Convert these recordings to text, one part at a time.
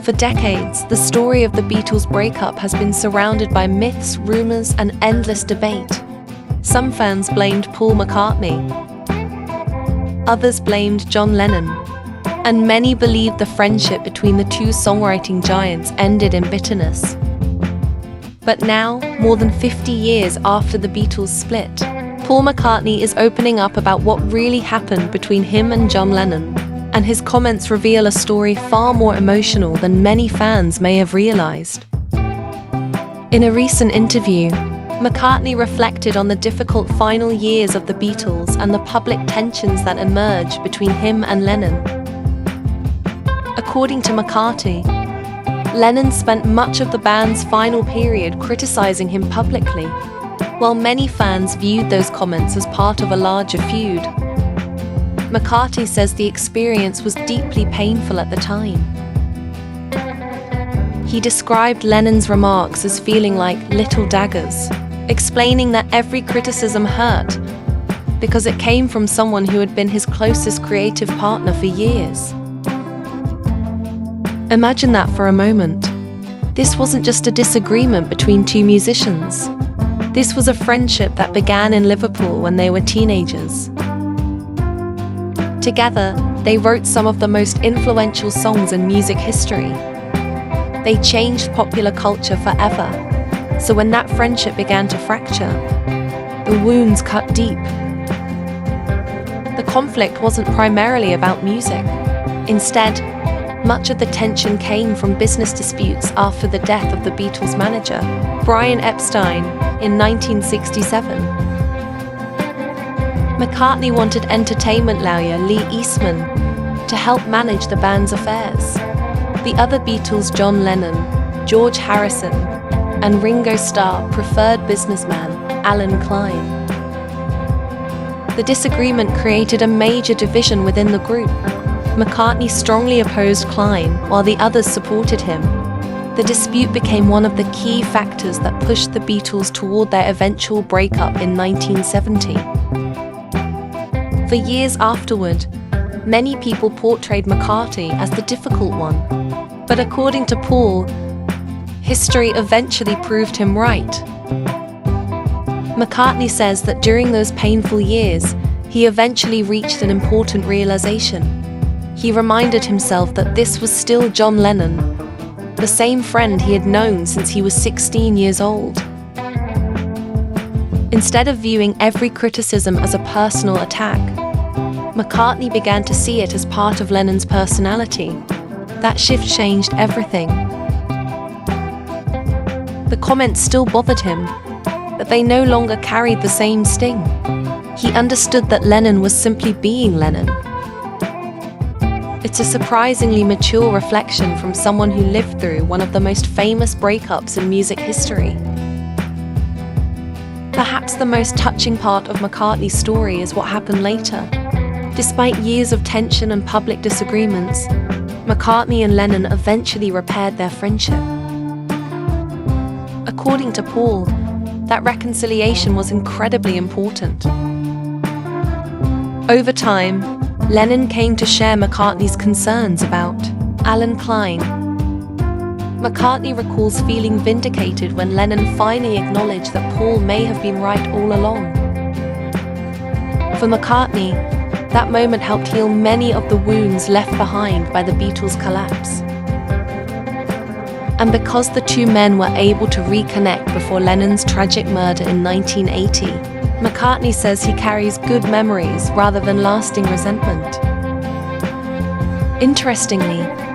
For decades, the story of the Beatles' breakup has been surrounded by myths, rumors, and endless debate. Some fans blamed Paul McCartney. Others blamed John Lennon. And many believed the friendship between the two songwriting giants ended in bitterness. But now, more than 50 years after the Beatles split, Paul McCartney is opening up about what really happened between him and John Lennon, and his comments reveal a story far more emotional than many fans may have realized. In a recent interview, McCartney reflected on the difficult final years of the Beatles and the public tensions that emerged between him and Lennon. According to McCartney, Lennon spent much of the band's final period criticizing him publicly, while many fans viewed those comments as part of a larger feud. McCartney says the experience was deeply painful at the time. He described Lennon's remarks as feeling like little daggers, explaining that every criticism hurt because it came from someone who had been his closest creative partner for years. Imagine that for a moment. This wasn't just a disagreement between two musicians. This was a friendship that began in Liverpool when they were teenagers. Together, they wrote some of the most influential songs in music history. They changed popular culture forever. So when that friendship began to fracture, the wounds cut deep. The conflict wasn't primarily about music. Instead, much of the tension came from business disputes after the death of the Beatles' manager, Brian Epstein, in 1967. McCartney wanted entertainment lawyer Lee Eastman to help manage the band's affairs. The other Beatles, John Lennon, George Harrison, and Ringo Starr, preferred businessman Alan Klein. The disagreement created a major division within the group. McCartney strongly opposed Klein, while the others supported him. The dispute became one of the key factors that pushed the Beatles toward their eventual breakup in 1970. For years afterward, many people portrayed McCartney as the difficult one. But according to Paul, history eventually proved him right. McCartney says that during those painful years, he eventually reached an important realization. He reminded himself that this was still John Lennon, the same friend he had known since he was 16 years old. Instead of viewing every criticism as a personal attack, McCartney began to see it as part of Lennon's personality. That shift changed everything. The comments still bothered him, but they no longer carried the same sting. He understood that Lennon was simply being Lennon. It's a surprisingly mature reflection from someone who lived through one of the most famous breakups in music history. Perhaps the most touching part of McCartney's story is what happened later. Despite years of tension and public disagreements, McCartney and Lennon eventually repaired their friendship. According to Paul, that reconciliation was incredibly important. Over time, Lennon came to share McCartney's concerns about Alan Klein. McCartney recalls feeling vindicated when Lennon finally acknowledged that Paul may have been right all along. For McCartney, that moment helped heal many of the wounds left behind by the Beatles' collapse. And because the two men were able to reconnect before Lennon's tragic murder in 1980, McCartney says he carries good memories rather than lasting resentment. Interestingly,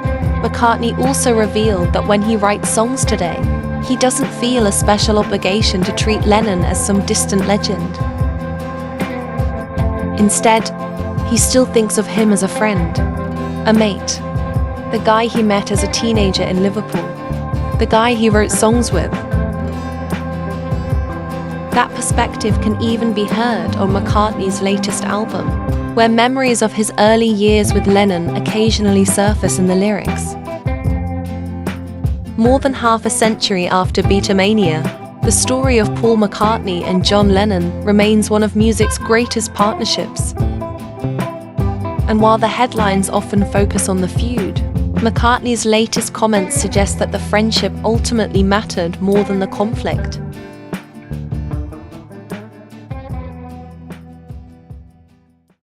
McCartney also revealed that when he writes songs today, he doesn't feel a special obligation to treat Lennon as some distant legend. Instead, he still thinks of him as a friend, a mate, the guy he met as a teenager in Liverpool, the guy he wrote songs with. That perspective can even be heard on McCartney's latest album, where memories of his early years with Lennon occasionally surface in the lyrics. More than half a century after Beatlemania, the story of Paul McCartney and John Lennon remains one of music's greatest partnerships. And while the headlines often focus on the feud, McCartney's latest comments suggest that the friendship ultimately mattered more than the conflict.